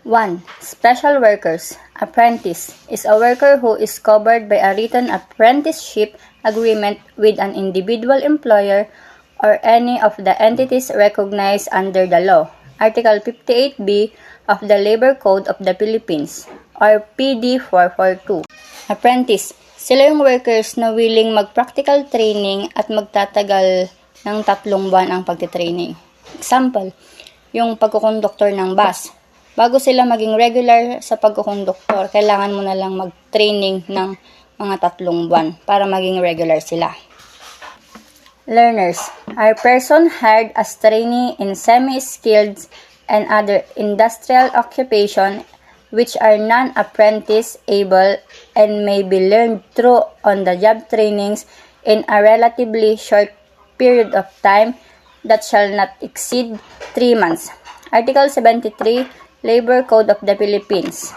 1. Special workers. Apprentice is a worker who is covered by a written apprenticeship agreement with an individual employer or any of the entities recognized under the law. Article 58B of the Labor Code of the Philippines or PD 442. Apprentice. Sila yung workers na willing mag-practical training at magtatagal ng 3 buwan ang pagtitraining. Example, yung pagkukonduktor ng bus. Bago sila maging regular sa pagkukonduktor, kailangan mo na lang mag-training ng mga 3 buwan para maging regular sila. Learners are person hired as trainee in semi-skilled and other industrial occupation which are non-apprentice able and may be learned through on-the-job trainings in a relatively short period of time that shall not exceed 3 months. Article 73, Labor Code of the Philippines.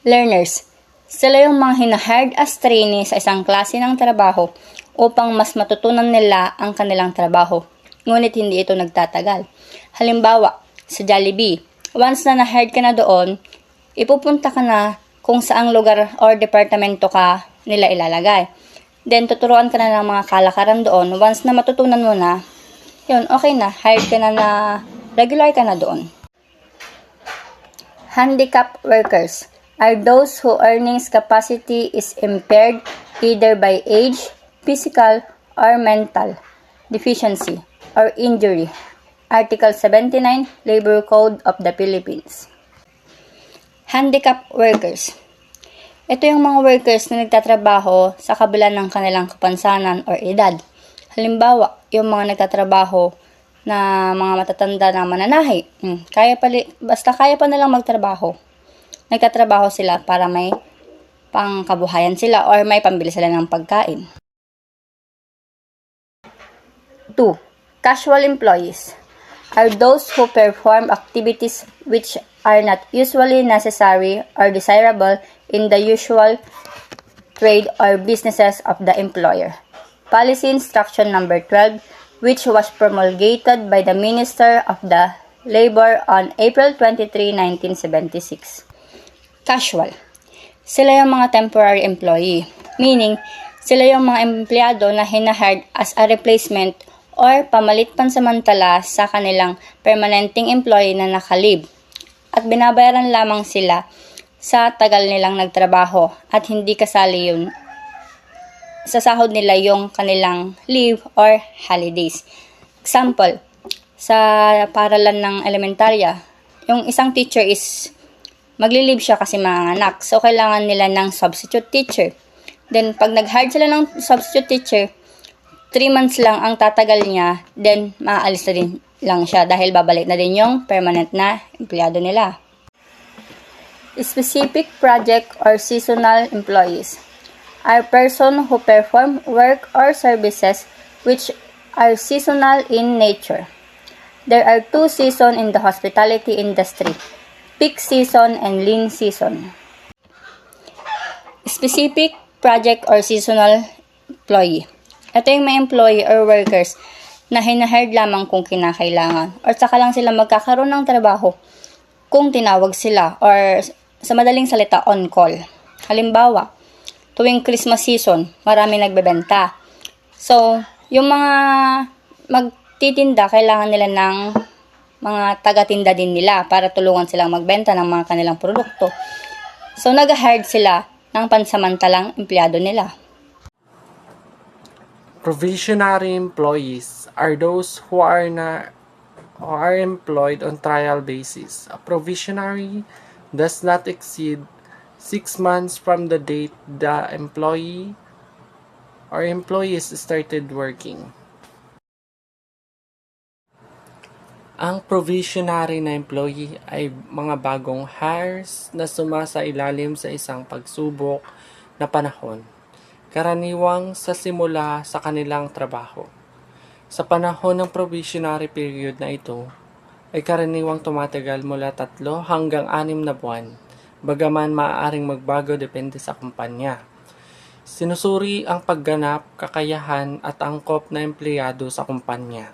Learners. Sila yung mga hinahired as trainee sa isang klase ng trabaho upang mas matutunan nila ang kanilang trabaho. Ngunit hindi ito nagtatagal. Halimbawa, sa Jollibee, once na na-hired ka na doon, ipupunta ka na kung saang lugar or departamento ka nila ilalagay. Then, tuturuan ka na ng mga kalakaran doon. Once na matutunan mo na, yun, okay na, hired ka na regular ka na doon. Handicap workers are those whose earnings capacity is impaired either by age, physical, or mental deficiency or injury. Article 79, Labor Code of the Philippines. Handicap workers. Ito yung mga workers na nagtatrabaho sa kabila ng kanilang kapansanan or edad. Halimbawa, yung mga nagtatrabaho na mga matatanda na mananahi. Basta kaya pa nilang magtrabaho. Nagtatrabaho sila para may pangkabuhayan sila or may pambili sila ng pagkain. 2. Casual employees are those who perform activities which are not usually necessary or desirable in the usual trade or businesses of the employer. Policy Instruction Number 12, which was promulgated by the Minister of the Labor on April 23, 1976. Casual. Sila yung mga temporary employee, meaning sila yung mga empleyado na hinahired as a replacement or pamalit pansamantala sa kanilang permanenteng employee na nakalib at binabayaran lamang sila sa tagal nilang nagtrabaho at hindi kasali yun sa sahod nila yung kanilang leave or holidays. Example, sa paaralan ng elementarya, yung isang teacher is magli-leave siya kasi manganganak. So, kailangan nila ng substitute teacher. Then, pag nag-hire sila ng substitute teacher, 3 months lang ang tatagal niya, then maaalis na din lang siya dahil babalik na din yung permanent na empleyado nila. Specific project or seasonal employees are persons who perform work or services which are seasonal in nature. There are 2 seasons in the hospitality industry, peak season and lean season. Specific project or seasonal employee. Ito yung may employee or workers na hinahired lamang kung kinakailangan or saka lang sila magkakaroon ng trabaho kung tinawag sila or sa madaling salita on call. Halimbawa, tuwing Christmas season, marami nagbebenta. So, yung mga magtitinda, kailangan nila ng mga taga-tinda din nila para tulungan silang magbenta ng mga kanilang produkto. So, nag-hired sila ng pansamantalang empleyado nila. Provisionary employees are those who are employed on trial basis. A provisionary does not exceed 6 months from the date the employee or employees started working. Ang provisionary na employee ay mga bagong hires na sumasailalim sa isang pagsubok na panahon, karaniwang sa simula sa kanilang trabaho. Sa panahon ng provisionary period na ito, ay karaniwang tumatagal mula 3 hanggang 6 na buwan, bagaman maaaring magbago depende sa kumpanya. Sinusuri ang pagganap, kakayahan at angkop na empleyado sa kumpanya.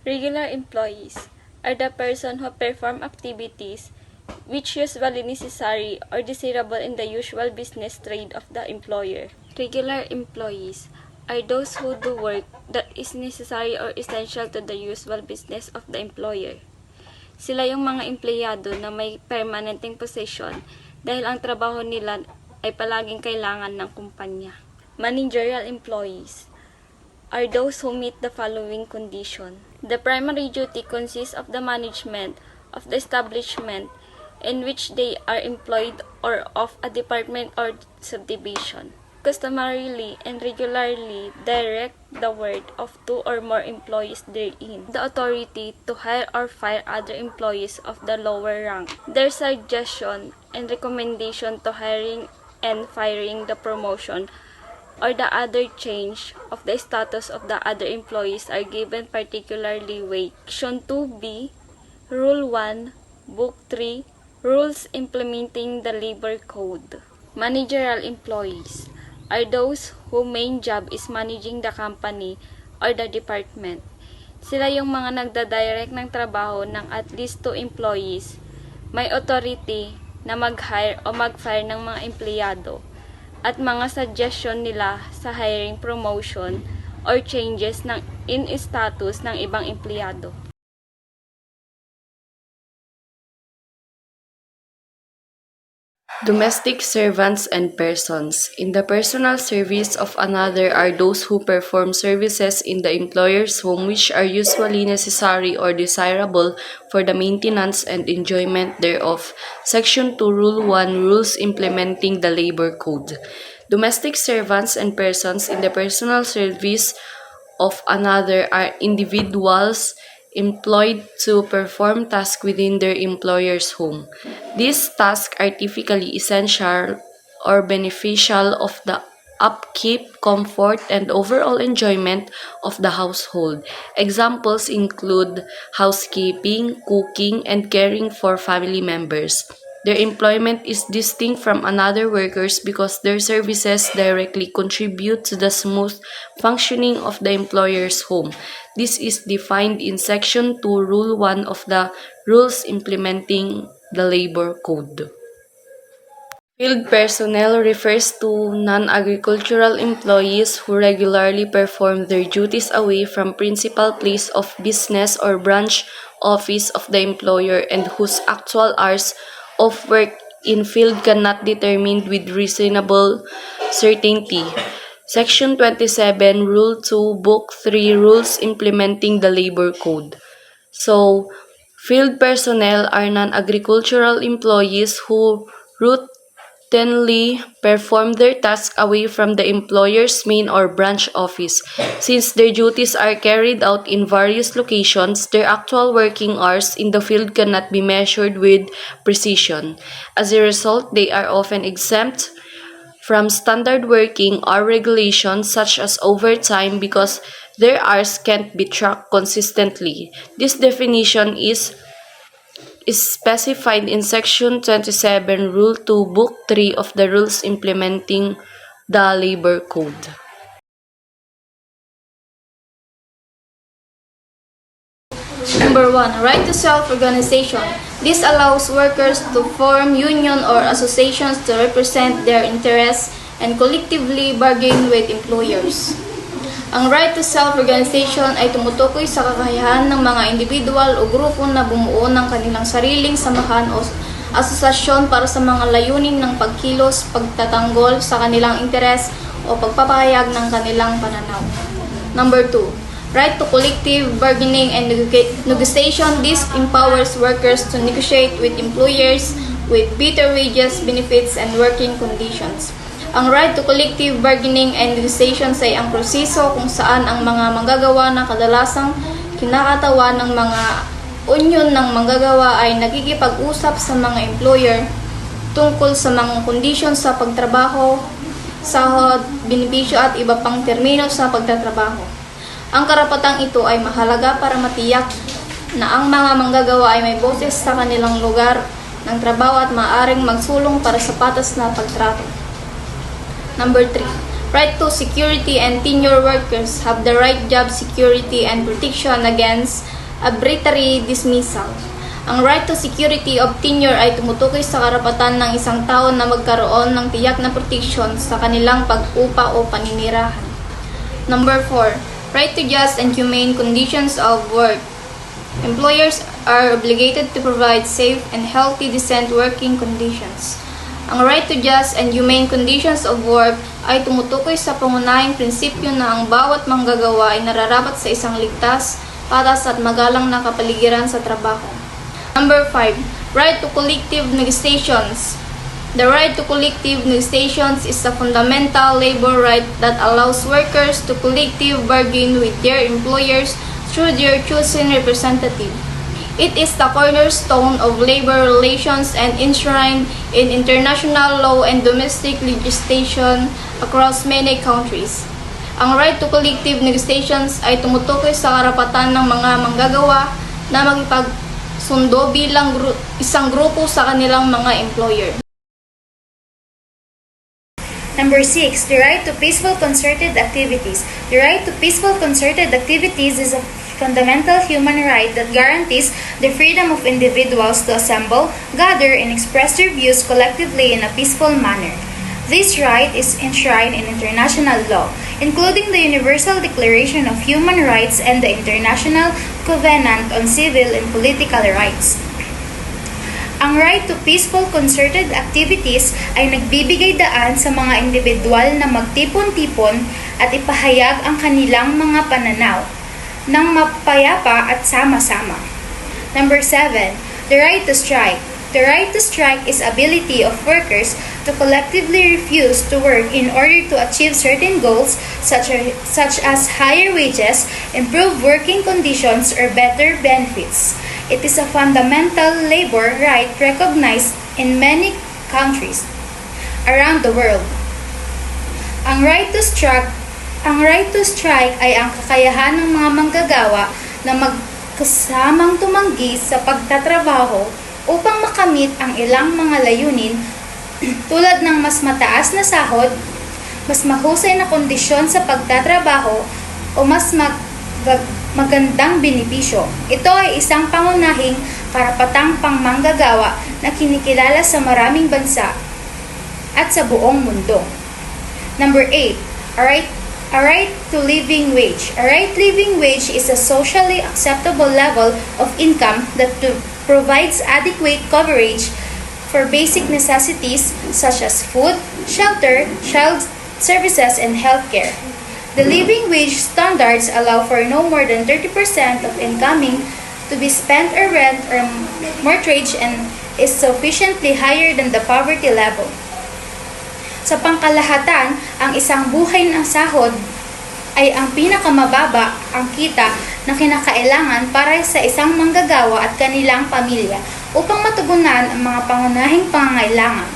Regular employees are the person who perform activities which usually necessary or desirable in the usual business trade of the employer. Regular employees are those who do work that is necessary or essential to the usual business of the employer. Sila yung mga empleyado na may permanenteng posisyon dahil ang trabaho nila ay palaging kailangan ng kumpanya. Managerial employees are those who meet the following condition. The primary duty consists of the management of the establishment in which they are employed or of a department or subdivision. Customarily and regularly direct the work of 2 or more employees therein. The authority to hire or fire other employees of the lower rank. Their suggestion and recommendation to hiring and firing, the promotion or the other change of the status of the other employees are given particularly weight. Section 2B, Rule 1, Book 3, Rules implementing the Labor Code. Managerial employees are those whose main job is managing the company or the department. Sila yung mga nagdadirect ng trabaho ng at least 2 employees, may authority na mag-hire o mag-fire ng mga empleyado, at mga suggestion nila sa hiring, promotion, or changes in status ng ibang empleyado. Domestic servants and persons. In the personal service of another are those who perform services in the employer's home which are usually necessary or desirable for the maintenance and enjoyment thereof. Section 2, Rule 1, Rules implementing the Labor Code. Domestic servants and persons in the personal service of another are individuals employed to perform tasks within their employer's home. These tasks are typically essential or beneficial of the upkeep, comfort, and overall enjoyment of the household. Examples include housekeeping, cooking, and caring for family members. Their employment is distinct from another workers because their services directly contribute to the smooth functioning of the employer's home. This is defined in Section 2, Rule 1 of the Rules implementing the Labor Code. Field personnel refers to non-agricultural employees who regularly perform their duties away from principal place of business or branch office of the employer and whose actual hours of work in field cannot be determined with reasonable certainty. Section 27, Rule 2, Book 3, Rules implementing the Labor Code. So, field personnel are non-agricultural employees who routinely perform their tasks away from the employer's main or branch office. Since their duties are carried out in various locations, their actual working hours in the field cannot be measured with precision. As a result, they are often exempt from standard working hour regulations such as overtime because their hours can't be tracked consistently. This definition is specified in Section 27, Rule 2, Book 3 of the Rules implementing the Labor Code. Number 1. Right to self-organization. This allows workers to form union or associations to represent their interests and collectively bargain with employers. Ang right to self-organization ay tumutukoy sa kakayahan ng mga individual o grupo na bumuo ng kanilang sariling samahan o asosasyon para sa mga layunin ng pagkilos, pagtatanggol sa kanilang interes o pagpapahayag ng kanilang pananaw. Number 2. Right to collective bargaining and negotiation. This empowers workers to negotiate with employers with better wages, benefits, and working conditions. Ang right to collective bargaining and negotiations ay ang proseso kung saan ang mga manggagawa na kadalasang kinakatawan ng mga union ng manggagawa ay nagkikipag-usap sa mga employer tungkol sa mga kondisyon sa pagtrabaho, sahod, benepisyo at iba pang termino sa pagtatrabaho. Ang karapatang ito ay mahalaga para matiyak na ang mga manggagawa ay may boses sa kanilang lugar ng trabaho at maaaring magsulong para sa patas na pagtrato. Number 3. Right to security and tenure. Workers have the right job security and protection against arbitrary dismissal. Ang right to security of tenure ay tumutukoy sa karapatan ng isang tao na magkaroon ng tiyak na proteksyon sa kanilang pag-upa o paninirahan. Number 4. Right to just and humane conditions of work. Employers are obligated to provide safe and healthy decent working conditions. Ang right to just and humane conditions of work ay tumutukoy sa pangunahing prinsipyo na ang bawat manggagawa ay nararapat sa isang ligtas, patas at magalang na kapaligiran sa trabaho. Number 5. Right to collective negotiations. The right to collective negotiations is a fundamental labor right that allows workers to collective bargain with their employers through their chosen representative. It is the cornerstone of labor relations and enshrined in international law and domestic legislation across many countries. Ang right to collective negotiations ay tumutukoy sa karapatan ng mga manggagawa na magpagsundo bilang isang grupo sa kanilang mga employer. Number 6. The right to peaceful concerted activities. The right to peaceful concerted activities is a fundamental human right that guarantees the freedom of individuals to assemble, gather, and express their views collectively in a peaceful manner. This right is enshrined in international law, including the Universal Declaration of Human Rights and the International Covenant on Civil and Political Rights. Ang right to peaceful concerted activities ay nagbibigay daan sa mga individual na magtipon-tipon at ipahayag ang kanilang mga pananaw ng mapayapa at sama-sama. Number 7. The right to strike. The right to strike is ability of workers to collectively refuse to work in order to achieve certain goals such as higher wages, improved working conditions, or better benefits. It is a fundamental labor right recognized in many countries around the world. Ang right to strike ay ang kakayahan ng mga manggagawa na magkasamang tumanggi sa pagtatrabaho upang makamit ang ilang mga layunin tulad ng mas mataas na sahod, mas mahusay na kondisyon sa pagtatrabaho o mas magandang benepisyo. Ito ay isang pangunahing karapatang pangmanggagawa na kinikilala sa maraming bansa at sa buong mundo. Number 8. A right to living wage. A right living wage is a socially acceptable level of income that provides adequate coverage for basic necessities such as food, shelter, child services, and healthcare. The living wage standards allow for no more than 30% of income to be spent on rent or mortgage and is sufficiently higher than the poverty level. Sa pangkalahatan, ang isang buhay ng sahod ay ang pinakamababa ang kita na kinakailangan para sa isang manggagawa at kanilang pamilya upang matugunan ang mga pangunahing pangangailangan,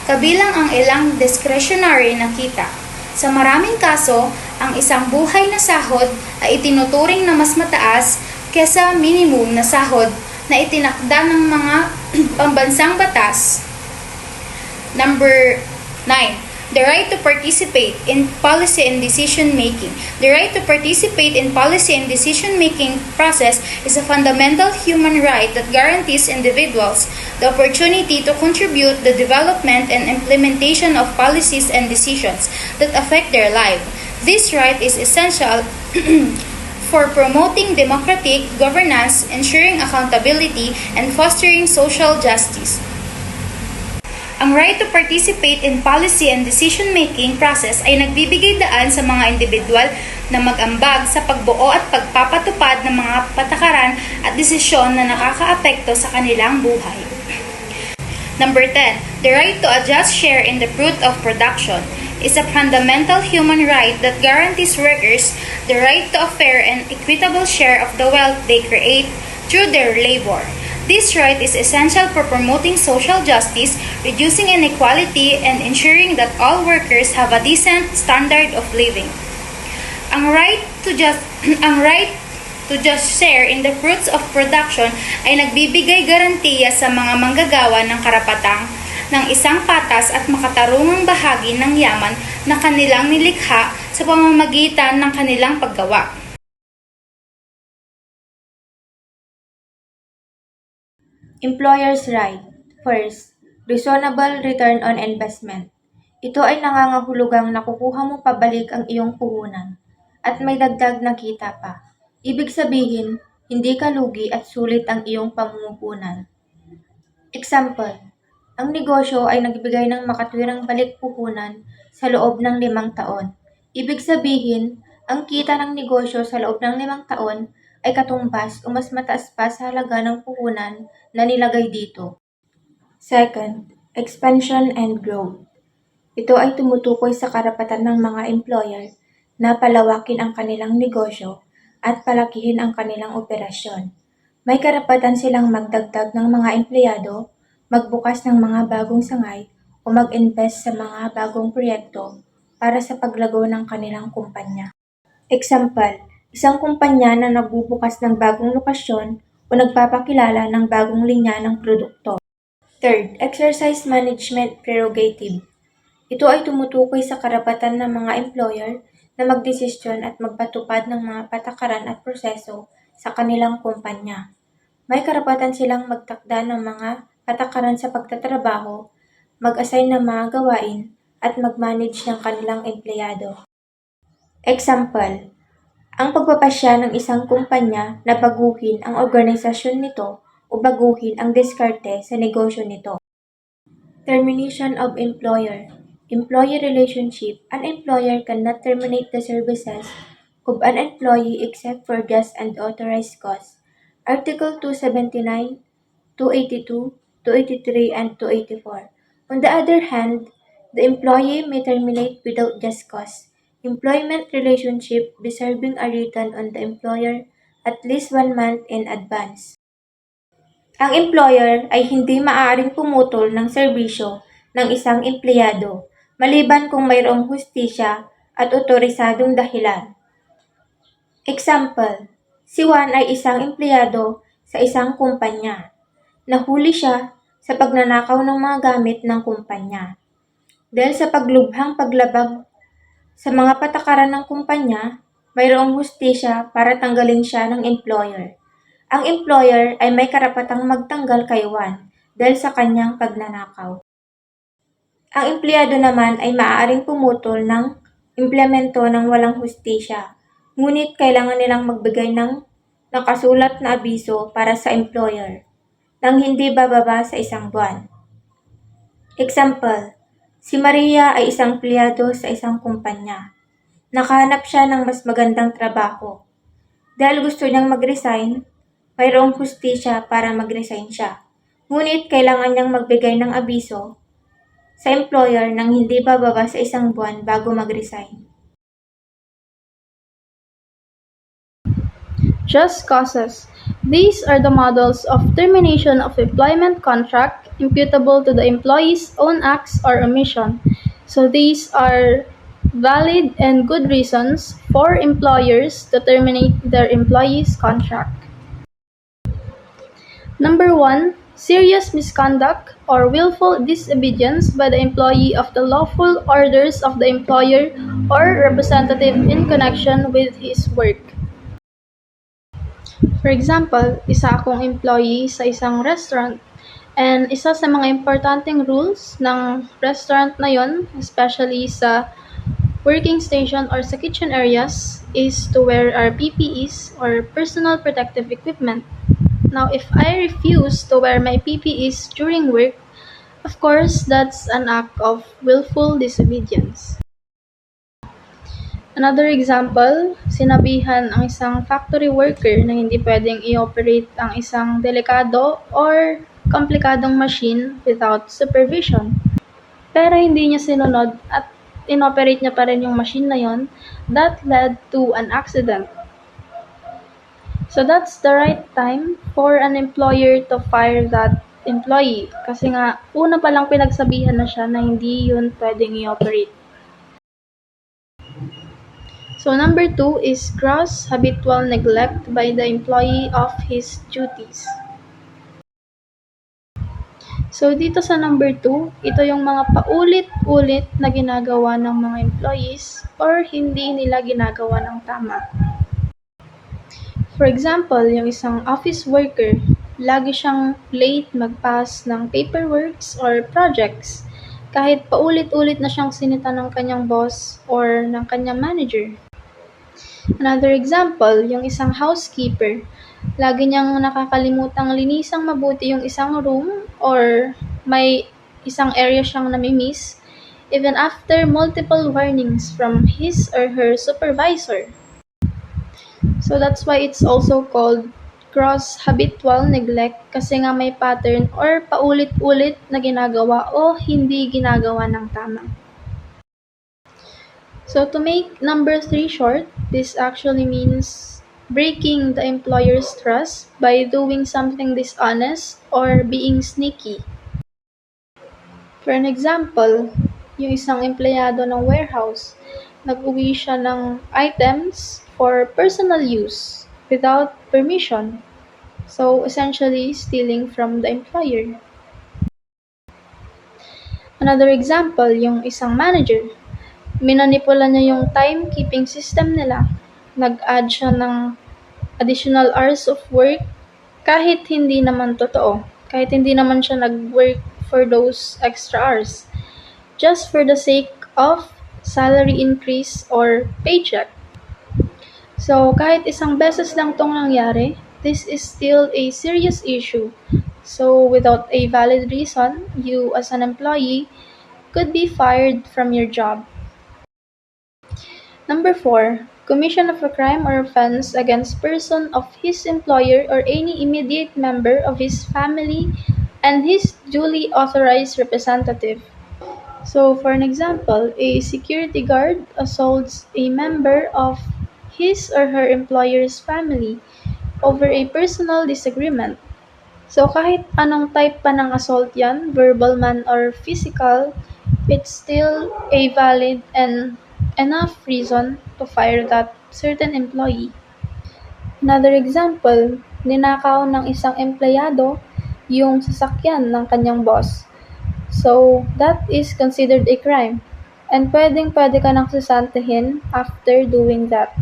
kabilang ang ilang discretionary na kita. Sa maraming kaso, ang isang buhay na sahod ay itinuturing na mas mataas kesa minimum na sahod na itinakda ng mga pambansang batas. Number 9. The right to participate in policy and decision making. The right to participate in policy and decision making process is a fundamental human right that guarantees individuals the opportunity to contribute the development and implementation of policies and decisions that affect their life. This right is essential for promoting democratic governance, ensuring accountability, and fostering social justice. Ang right to participate in policy and decision-making process ay nagbibigay daan sa mga individual na mag-ambag sa pagbuo at pagpapatupad ng mga patakaran at desisyon na nakakaapekto sa kanilang buhay. Number 10. The right to a just share in the fruit of production is a fundamental human right that guarantees workers the right to a fair and equitable share of the wealth they create through their labor. This right is essential for promoting social justice, reducing inequality, and ensuring that all workers have a decent standard of living. Ang right to just share in the fruits of production ay nagbibigay garantiya sa mga manggagawa ng karapatang ng isang patas at makatarungang bahagi ng yaman na kanilang nilikha sa pamamagitan ng kanilang paggawa. Employer's right. First, reasonable return on investment. Ito ay nangangahulugang nakukuha mo pabalik ang iyong puhunan at may dagdag na kita pa. Ibig sabihin, hindi ka lugi at sulit ang iyong pamumuhunan. Example, ang negosyo ay nagbigay ng makatwirang balik puhunan sa loob ng 5 taon. Ibig sabihin, ang kita ng negosyo sa loob ng 5 taon ay katumbas o mas mataas pa sa halaga ng puhunan na nilagay dito. Second, expansion and growth. Ito ay tumutukoy sa karapatan ng mga employer na palawakin ang kanilang negosyo at palakihin ang kanilang operasyon. May karapatan silang magdagdag ng mga empleyado, magbukas ng mga bagong sangay o mag-invest sa mga bagong proyekto para sa paglago ng kanilang kumpanya. Example, isang kumpanya na nagbubukas ng bagong lokasyon o nagpapakilala ng bagong linya ng produkto. Third, exercise management prerogative. Ito ay tumutukoy sa karapatan ng mga employer na magdesisyon at magpatupad ng mga patakaran at proseso sa kanilang kumpanya. May karapatan silang magtakda ng mga patakaran sa pagtatrabaho, mag-assign ng mga gawain, at mag-manage ng kanilang empleyado. Example, ang pagpapasya ng isang kumpanya na baguhin ang organisasyon nito o baguhin ang diskarte sa negosyo nito. Termination of employer. Employee relationship. An employer cannot terminate the services of an employee except for just and authorized cause. Article 279, 282, 283, and 284. On the other hand, the employee may terminate without just cause. Employment relationship deserving a return on the employer at least 1 month in advance. Ang employer ay hindi maaaring pumutol ng serbisyo ng isang empleyado maliban kung mayroong hustisya at otorisadong dahilan. Example, si Juan ay isang empleyado sa isang kumpanya. Nahuli siya sa pagnanakaw ng mga gamit ng kumpanya. Dahil sa paglubhang paglabag sa mga patakaran ng kumpanya, mayroong hustisya para tanggalin siya ng employer. Ang employer ay may karapatang magtanggal kay Juan dahil sa kanyang pagnanakaw. Ang empleyado naman ay maaaring pumutol ng implemento ng walang hustisya, ngunit kailangan nilang magbigay ng nakasulat na abiso para sa employer nang hindi bababa sa 1 buwan. Example, si Maria ay isang empleyado sa isang kumpanya. Nakahanap siya ng mas magandang trabaho. Dahil gusto niyang mag-resign, mayroong hustisya para mag-resign siya. Ngunit kailangan niyang magbigay ng abiso sa employer nang hindi bababa sa 1 buwan bago mag-resign. Just causes. These are the models of termination of employment contract imputable to the employee's own acts or omission. So these are valid and good reasons for employers to terminate their employees' contract. Number 1, serious misconduct or willful disobedience by the employee of the lawful orders of the employer or representative in connection with his work. For example, isa akong employee sa isang restaurant and isa sa mga importanteng rules ng restaurant na yon, especially sa working station or sa kitchen areas, is to wear our PPEs or personal protective equipment. Now, if I refuse to wear my PPEs during work, of course, that's an act of willful disobedience. Another example, sinabihan ang isang factory worker na hindi pwedeng i-operate ang isang delikado or komplikadong machine without supervision. Pero hindi niya sinunod at inoperate niya pa rin yung machine na yon, that led to an accident. So that's the right time for an employer to fire that employee kasi nga una pa lang pinagsabihan na siya na hindi yun pwedeng i-operate. So number 2 is gross habitual neglect by the employee of his duties. So dito sa number 2, ito yung mga paulit-ulit na ginagawa ng mga employees or hindi nila ginagawa ng tama. For example, yung isang office worker, Lagi siyang late mag-pass ng paperworks or projects kahit paulit-ulit na siyang sinita ng kanyang boss or ng kanyang manager. Another example, yung isang housekeeper. Lagi niyang nakakalimutang linisang mabuti yung isang room or may isang area siyang nami-miss even after multiple warnings from his or her supervisor. So that's why it's also called gross habitual neglect kasi nga may pattern or paulit-ulit na ginagawa o hindi ginagawa ng tama. So to make number 3 short, this actually means breaking the employer's trust by doing something dishonest or being sneaky. For an example, yung isang empleyado ng warehouse, nag-uwi siya ng items for personal use without permission. So essentially, stealing from the employer. Another example, yung isang manager, minanipula niya yung timekeeping system nila. Nag-add siya ng additional hours of work kahit hindi naman totoo. Kahit hindi naman siya nag-work for those extra hours. Just for the sake of salary increase or paycheck. So, kahit isang beses lang tong nangyari, this is still a serious issue. So, without a valid reason, you as an employee could be fired from your job. Number 4, commission of a crime or offense against person of his employer or any immediate member of his family and his duly authorized representative. So, for an example, a security guard assaults a member of his or her employer's family over a personal disagreement. So, kahit anong type pa ng assault yan, verbal man or physical, it's still a valid and enough reason to fire that certain employee. Another example, ninakaw ng isang empleyado yung sasakyan ng kanyang boss. So, that is considered a crime. And pwede ka nang sasantihin after doing that.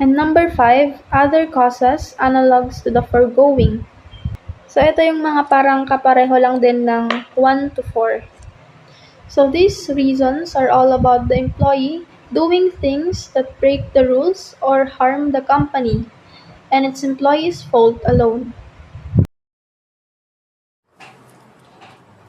And number 5, other causes analogs to the foregoing. So, ito yung mga parang kapareho lang din ng 1 to 4. So, these reasons are all about the employee doing things that break the rules or harm the company, and its employee's fault alone.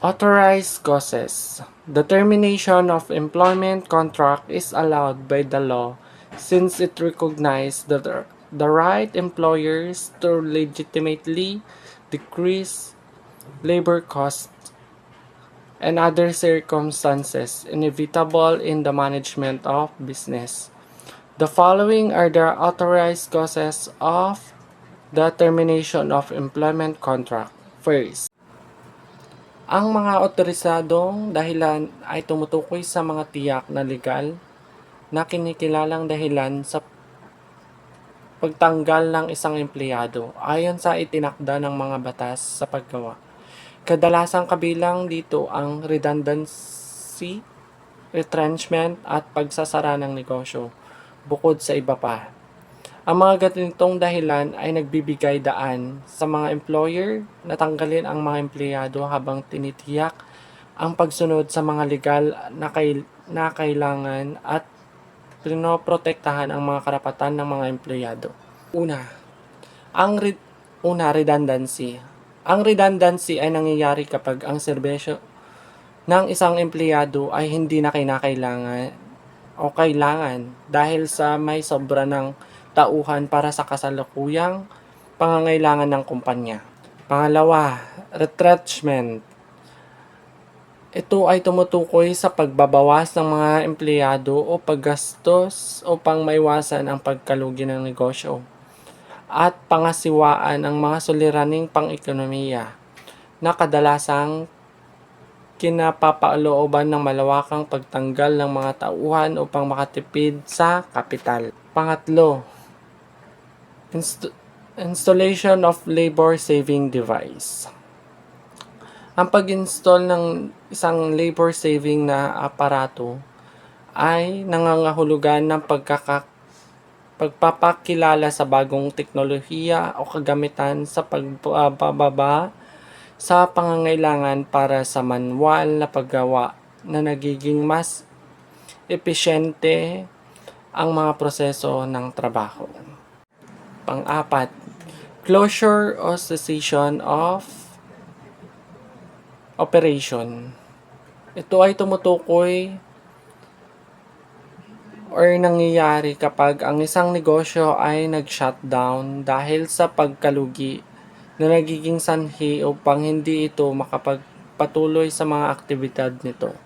Authorized causes. The termination of employment contract is allowed by the law since it recognizes the right employers to legitimately decrease labor costs and other circumstances inevitable in the management of business. The following are the authorized causes of the termination of employment contract. First, ang mga otorisadong dahilan ay tumutukoy sa mga tiyak na legal na kinikilalang dahilan sa pagtanggal ng isang empleyado ayon sa itinakda ng mga batas sa paggawa. Kadalasang kabilang dito ang redundancy, retrenchment at pagsasara ng negosyo, bukod sa iba pa. Ang mga ganitong dahilan ay nagbibigay daan sa mga employer na tanggalin ang mga empleyado habang tinitiyak ang pagsunod sa mga legal na kailangan at pinoprotektahan ang mga karapatan ng mga empleyado. Redundancy. Ang redundancy ay nangyayari kapag ang serbisyo ng isang empleyado ay hindi na kailangan dahil sa may sobra ng tauhan para sa kasalukuyang pangangailangan ng kumpanya. Pangalawa, retrenchment. Ito ay tumutukoy sa pagbabawas ng mga empleyado o paggastos upang maiwasan ang pagkalugi ng negosyo at pangasiwaan ang mga suliraning pang-ekonomiya na kadalasang kinapapalooban ng malawakang pagtanggal ng mga tauhan upang makatipid sa kapital. Pangatlo, installation of labor-saving device. Ang pag-install ng isang labor-saving na aparato ay nangangahulugan ng pagpapakilala sa bagong teknolohiya o kagamitan sa pagbababa sa pangangailangan para sa manual na paggawa na nagiging mas epesyente ang mga proseso ng trabaho. Pang-apat, closure o cessation of operation. Ito ay tumutukoy or nangyayari kapag ang isang negosyo ay nag-shutdown dahil sa pagkalugi na nagiging sanhi upang hindi ito makapagpatuloy sa mga aktibidad nito.